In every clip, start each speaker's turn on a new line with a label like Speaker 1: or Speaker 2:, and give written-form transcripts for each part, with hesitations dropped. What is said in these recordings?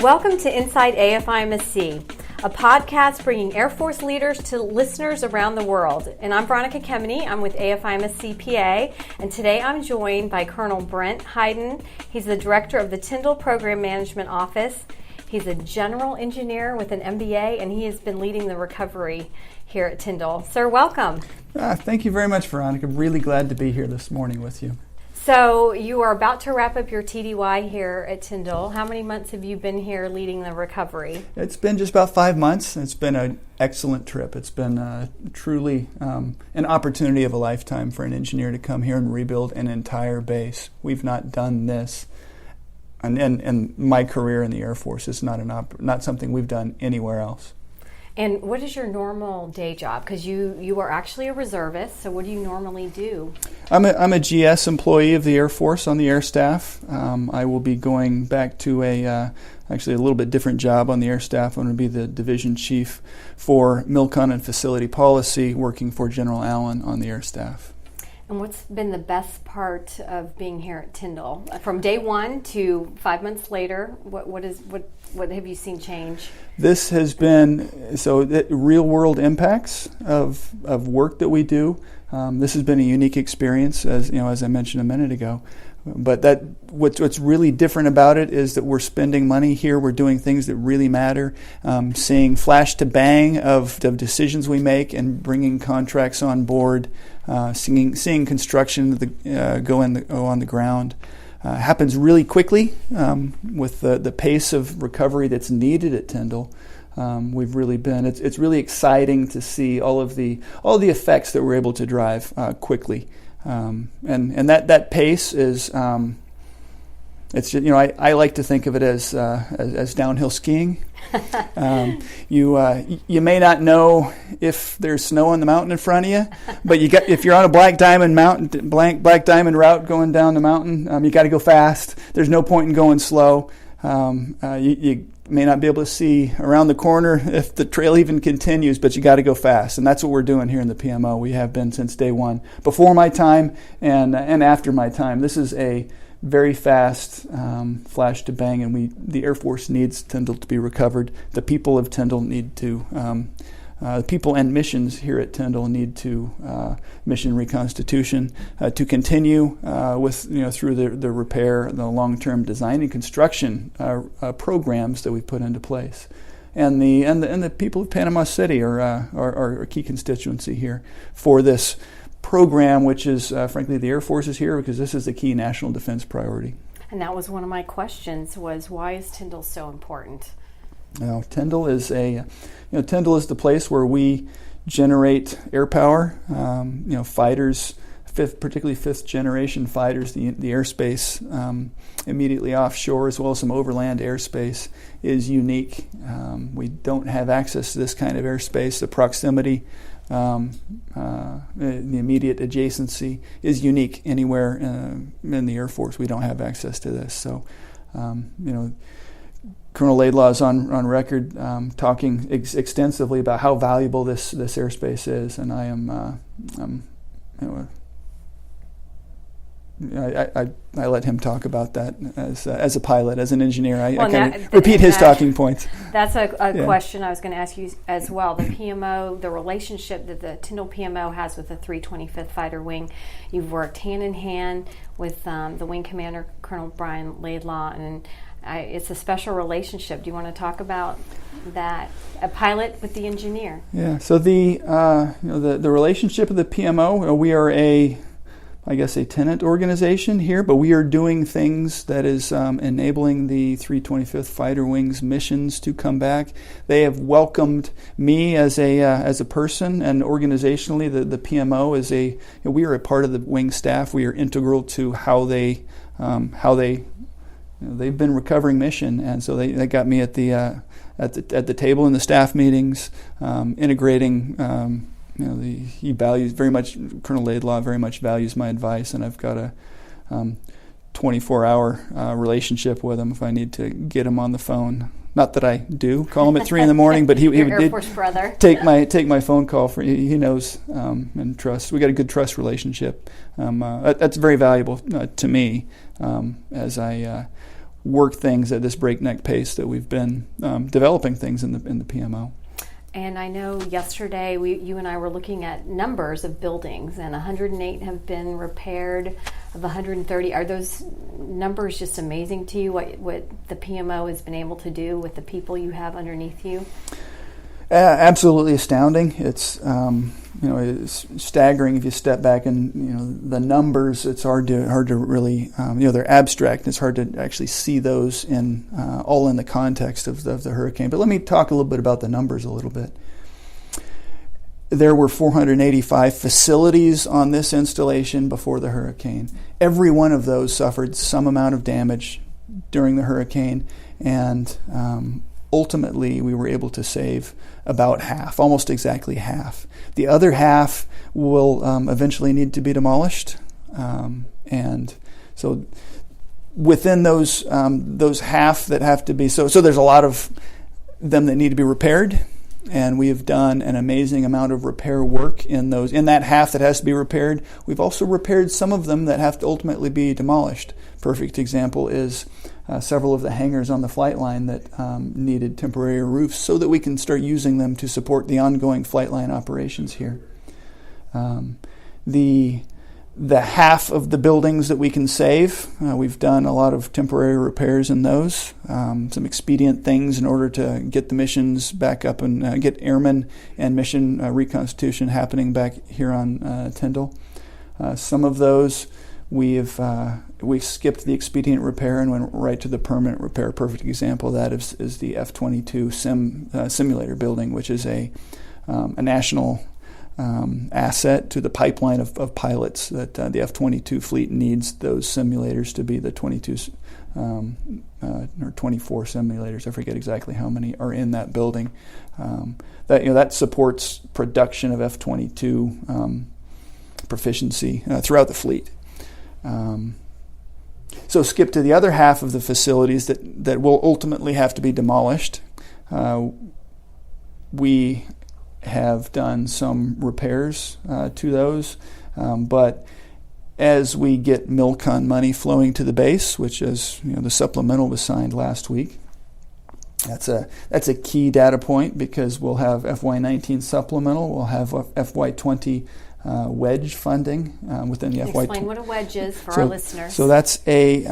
Speaker 1: Welcome to Inside AFIMSC, a podcast bringing Air Force leaders to listeners around the world. And I'm Veronica Kemeny. I'm with AFIMSC PA, and today I'm joined by Colonel Brent Hyden. He's the director of the Tyndall Program Management Office. He's a general engineer with an MBA, and he has been leading the recovery here at Tyndall. Sir, welcome.
Speaker 2: Thank you very much, Veronica. I'm really glad to be here this morning with you.
Speaker 1: So you are about to wrap up your TDY here at Tyndall. How many months have you been here leading the recovery?
Speaker 2: It's been just about 5 months. It's been an excellent trip. It's been truly an opportunity of a lifetime for an engineer to come here and rebuild an entire base. We've not done this. And my career in the Air Force is not something we've done anywhere else.
Speaker 1: And what is your normal day job? Because you are actually a reservist, so what do you normally do?
Speaker 2: I'm a GS employee of the Air Force on the air staff. I will be going back to actually a little bit different job on the air staff. I'm going to be the division chief for MILCON and facility policy, working for General Allen on the air staff.
Speaker 1: And what's been the best part of being here at Tyndall? From day one to 5 months later, what have you seen change?
Speaker 2: This has been real world impacts of work that we do. This has been a unique experience, as I mentioned a minute ago. But what's really different about it is that we're spending money here. We're doing things that really matter. Seeing flash to bang of decisions we make and bringing contracts on board. Seeing construction go on the ground. Happens really quickly with the pace of recovery that's needed at Tyndall. We've really been. It's really exciting to see all the effects that we're able to drive quickly, and that pace is. It's just, I like to think of it as downhill skiing. You may not know if there's snow on the mountain in front of you, but if you're on a black diamond route going down the mountain, you got to go fast. There's no point in going slow. You may not be able to see around the corner if the trail even continues, but you got to go fast, and that's what we're doing here in the PMO. We have been since day one, before my time and after my time. This is a very fast flash to bang, and the Air Force needs Tyndall to be recovered. The people of Tyndall need to, the people and missions here at Tyndall need to mission reconstitution to continue with through the repair, the long-term design and construction programs that we've put into place. And the people of Panama City are a key constituency here for this program, which is, frankly, the Air Force is here because this is a key national defense priority.
Speaker 1: And that was one of my questions, was why is Tyndall so important?
Speaker 2: Tyndall is Tyndall is the place where we generate air power. Fighters, particularly fifth generation fighters, the airspace immediately offshore, as well as some overland airspace, is unique. We don't have access to this kind of airspace. The proximity, the immediate adjacency is unique anywhere in the Air Force. We don't have access to this. So, Colonel Laidlaw is on record talking extensively about how valuable this airspace is, and I am I let him talk about that as a pilot, as an engineer. I kind of repeat his talking points.
Speaker 1: That's a question I was going to ask you as well. The PMO, the relationship that the Tyndall PMO has with the 325th Fighter Wing. You've worked hand in hand with the wing commander, Colonel Brian Laidlaw, and it's a special relationship. Do you want to talk about that? A pilot with the engineer. Yeah. So the relationship of the PMO. We are a tenant organization here, but we are doing things that is enabling the 325th Fighter Wing's missions to come back. They have welcomed me as a person, and organizationally, the PMO is we are a part of the wing staff. We are integral to how they've been recovering mission, and so they got me at the table in the staff meetings, integrating. He values very much. Colonel Laidlaw very much values my advice, and I've got a 24-hour relationship with him if I need to get him on the phone. Not that I do call him at 3 a.m, but he would Air Force brother.
Speaker 2: take my phone call for. He knows and trusts. We got a good trust relationship. That's very valuable to me as I work things at this breakneck pace that we've been developing things in the PMO.
Speaker 1: And I know yesterday you and I were looking at numbers of buildings, and 108 have been repaired of 130. Are those numbers just amazing to you, what the PMO has been able to do with the people you have underneath you?
Speaker 2: Absolutely astounding. It's it's staggering if you step back and the numbers. It's hard to really they're abstract. It's hard to actually see those all in the context of the hurricane. But let me talk a little bit about the numbers a little bit. There were 485 facilities on this installation before the hurricane. Every one of those suffered some amount of damage during the hurricane, and ultimately we were able to save about half, almost exactly half. The other half will eventually need to be demolished, and so within those half that have to be so there's a lot of them that need to be repaired, and we have done an amazing amount of repair work in that half that has to be repaired. We've also repaired some of them that have to ultimately be demolished. Perfect example is several of the hangars on the flight line that needed temporary roofs so that we can start using them to support the ongoing flight line operations here. The half of the buildings that we can save, we've done a lot of temporary repairs in those, some expedient things in order to get the missions back up and get airmen and mission reconstitution happening back here on Tyndall. Some of those we skipped the expedient repair and went right to the permanent repair. A perfect example of that is the F-22 simulator building, which is a national asset to the pipeline of pilots that the F-22 fleet needs. Those simulators to be the 22 or 24 simulators. I forget exactly how many are in that building. That supports production of F-22 proficiency throughout the fleet. So skip to the other half of the facilities that will ultimately have to be demolished. We have done some repairs to those, but as we get MILCON money flowing to the base, which is the supplemental was signed last week, that's a key data point because we'll have FY19 supplemental, we'll have FY20 wedge funding within the FY.
Speaker 1: Explain what a wedge is for our listeners.
Speaker 2: So that's a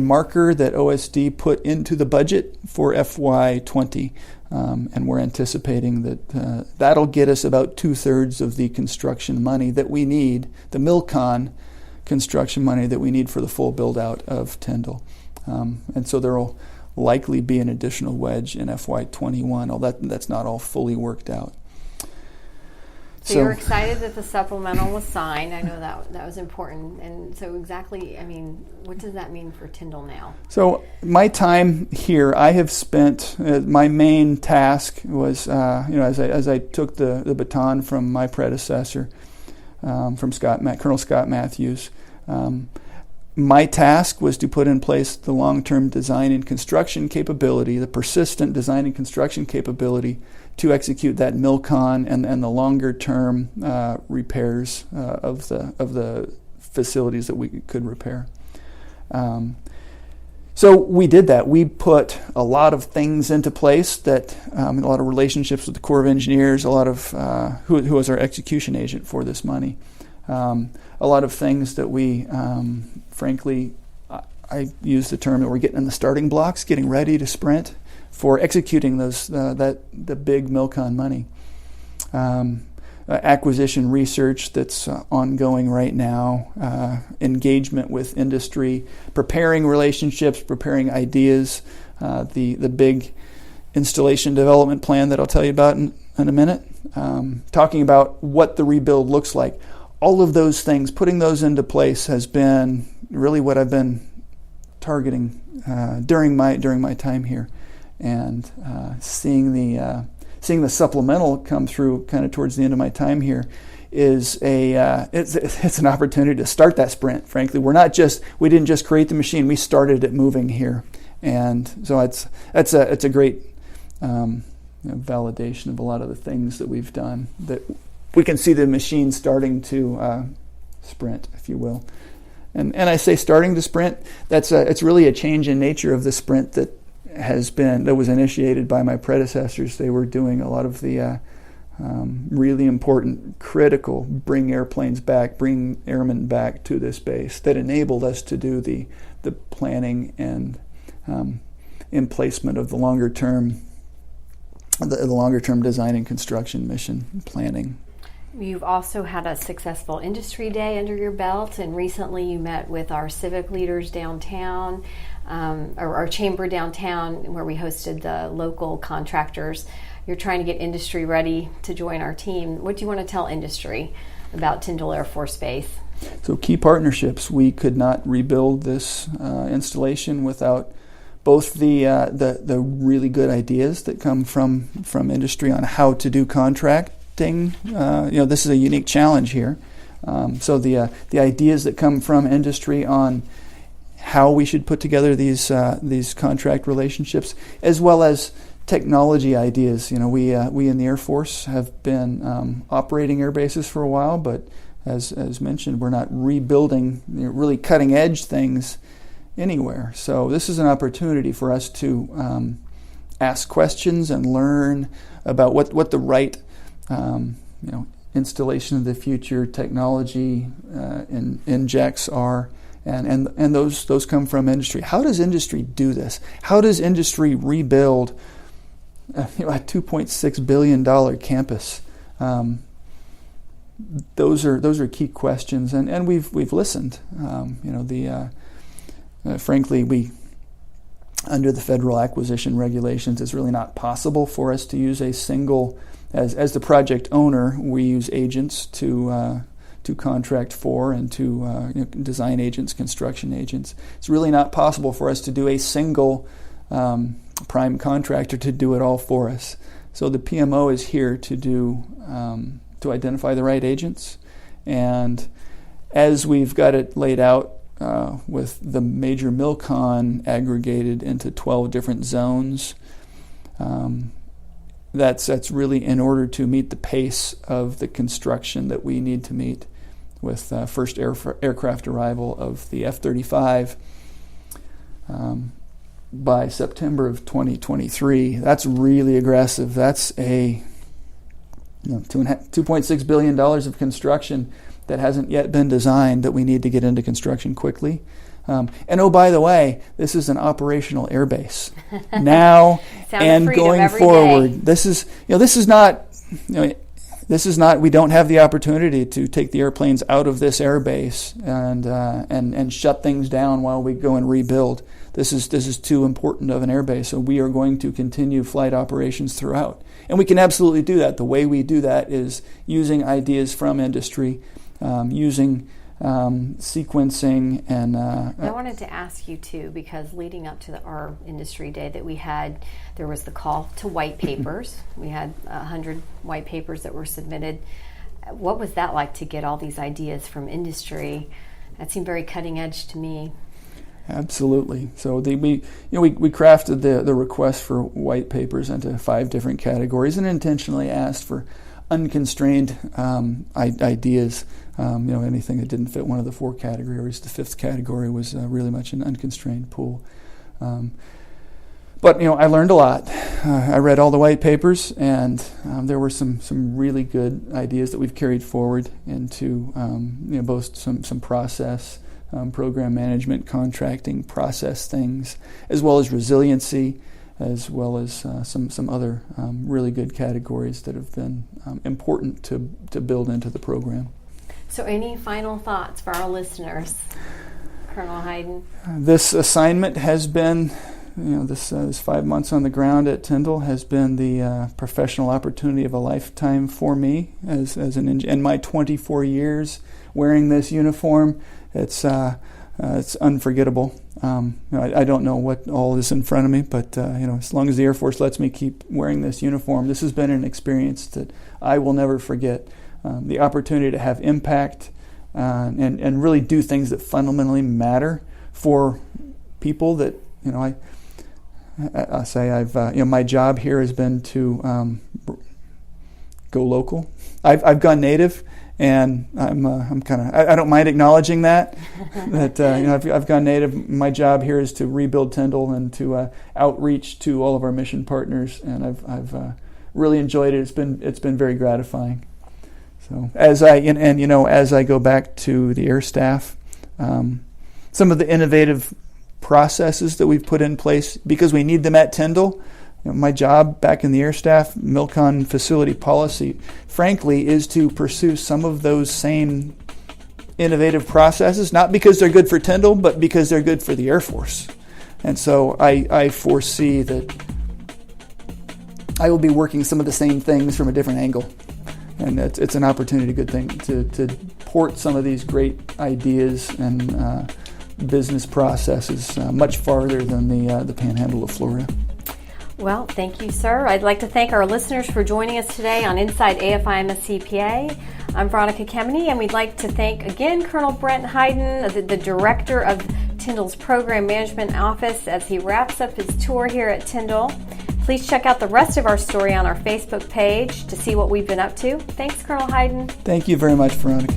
Speaker 2: marker that OSD put into the budget for FY20, and we're anticipating that that'll get us about 2/3 of the construction money that we need, the MILCON construction money that we need for the full build out of Tyndall, and so there will likely be an additional wedge in FY21. That's not all fully worked out.
Speaker 1: So you're excited that the supplemental was signed. I know that was important. And so exactly, what does that mean for Tyndall now? So
Speaker 2: my time here, I have spent, my main task was, as I took the baton from my predecessor, from Colonel Scott Matthews, my task was to put in place the long-term design and construction capability, the persistent design and construction capability to execute that MILCON and the longer-term repairs of the facilities that we could repair. So we did that. We put a lot of things into place that a lot of relationships with the Corps of Engineers, a lot of who was our execution agent for this money. A lot of things that we, frankly, I use the term that we're getting in the starting blocks, getting ready to sprint for executing those the big MILCON money. Acquisition research that's ongoing right now, engagement with industry, preparing relationships, preparing ideas, the big installation development plan that I'll tell you about in a minute, talking about what the rebuild looks like. All of those things, putting those into place has been really what I've been targeting during my time here, and seeing the supplemental come through kind of towards the end of my time here is it's an opportunity to start that sprint. Frankly, we didn't just create the machine, we started it moving here, and so it's a great validation of a lot of the things that we've done, that we can see the machine starting to sprint, if you will. And I say starting the sprint, it's really a change in nature of the sprint that was initiated by my predecessors. They were doing a lot of the really important, critical, bring airplanes back, bring airmen back to this base that enabled us to do the planning and emplacement of the longer term design and construction mission planning.
Speaker 1: You've also had a successful industry day under your belt, and recently you met with our civic leaders downtown, or our chamber downtown, where we hosted the local contractors. You're trying to get industry ready to join our team. What do you want to tell industry about Tyndall Air Force Base?
Speaker 2: So key partnerships. We could not rebuild this installation without both the really good ideas that come from industry on how to do contracting. This is a unique challenge here. So the ideas that come from industry on how we should put together these contract relationships, as well as technology ideas. We in the Air Force have been operating air bases for a while, but as mentioned, we're not rebuilding really cutting edge things anywhere. So this is an opportunity for us to ask questions and learn about what the right installation of the future technology injects are, and those come from industry. How does industry do this? How does industry rebuild a $2.6 billion campus? Those are key questions, and we've listened. Frankly, we under the federal acquisition regulations, it's really not possible for us to use a single. As the project owner, we use agents to contract for and to design agents, construction agents. It's really not possible for us to do a single prime contractor to do it all for us. So the PMO is here to identify the right agents, and as we've got it laid out with the major MILCON aggregated into 12 different zones. That's really in order to meet the pace of the construction that we need to meet with first aircraft arrival of the F-35 by September of 2023. That's really aggressive. That's a $2.6 billion of construction that hasn't yet been designed that we need to get into construction quickly. And oh, by the way, this is an operational airbase now and going forward. Day. This is not. We don't have the opportunity to take the airplanes out of this airbase and shut things down while we go and rebuild. This is too important of an airbase, so we are going to continue flight operations throughout, and we can absolutely do that. The way we do that is using ideas from industry, using sequencing, and
Speaker 1: I wanted to ask you too, because leading up to our industry day that we had, there was the call to white papers. We had 100 white papers that were submitted. What was that like to get all these ideas from industry? That seemed very cutting edge to me.
Speaker 2: Absolutely. So we crafted the request for white papers into 5 different categories, and intentionally asked for unconstrained ideas. Anything that didn't fit one of the 4 categories. The 5th category was really much an unconstrained pool. But I learned a lot. I read all the white papers, and there were some really good ideas that we've carried forward into both some process, program management, contracting, process things, as well as resiliency, as well as some other really good categories that have been important to build into the program.
Speaker 1: So any final thoughts for our listeners, Colonel Hyden?
Speaker 2: This assignment has been, this 5 months on the ground at Tyndall has been the professional opportunity of a lifetime for me as in my 24 years wearing this uniform. It's unforgettable. I don't know what all is in front of me, but as long as the Air Force lets me keep wearing this uniform, this has been an experience that I will never forget. The opportunity to have impact and really do things that fundamentally matter for people that I say I've my job here has been to go local. I've gone native, And I'm kind of I don't mind acknowledging that I've gone native. My job here is to rebuild Tyndall and to outreach to all of our mission partners, and I've really enjoyed it. It's been very gratifying. So as I go back to the air staff, some of the innovative processes that we've put in place because we need them at Tyndall. My job back in the air staff, MILCON facility policy, frankly, is to pursue some of those same innovative processes, not because they're good for Tyndall, but because they're good for the Air Force. And so I foresee that I will be working some of the same things from a different angle. And it's an opportunity, good thing, to port some of these great ideas and business processes much farther than the panhandle of Florida.
Speaker 1: Well, thank you, sir. I'd like to thank our listeners for joining us today on Inside AFIMSC PA. I'm Veronica Kemeny, and we'd like to thank again Colonel Brent Hyden, the Director of Tyndall's Program Management Office, as he wraps up his tour here at Tyndall. Please check out the rest of our story on our Facebook page to see what we've been up to. Thanks, Colonel Hyden.
Speaker 2: Thank you very much, Veronica.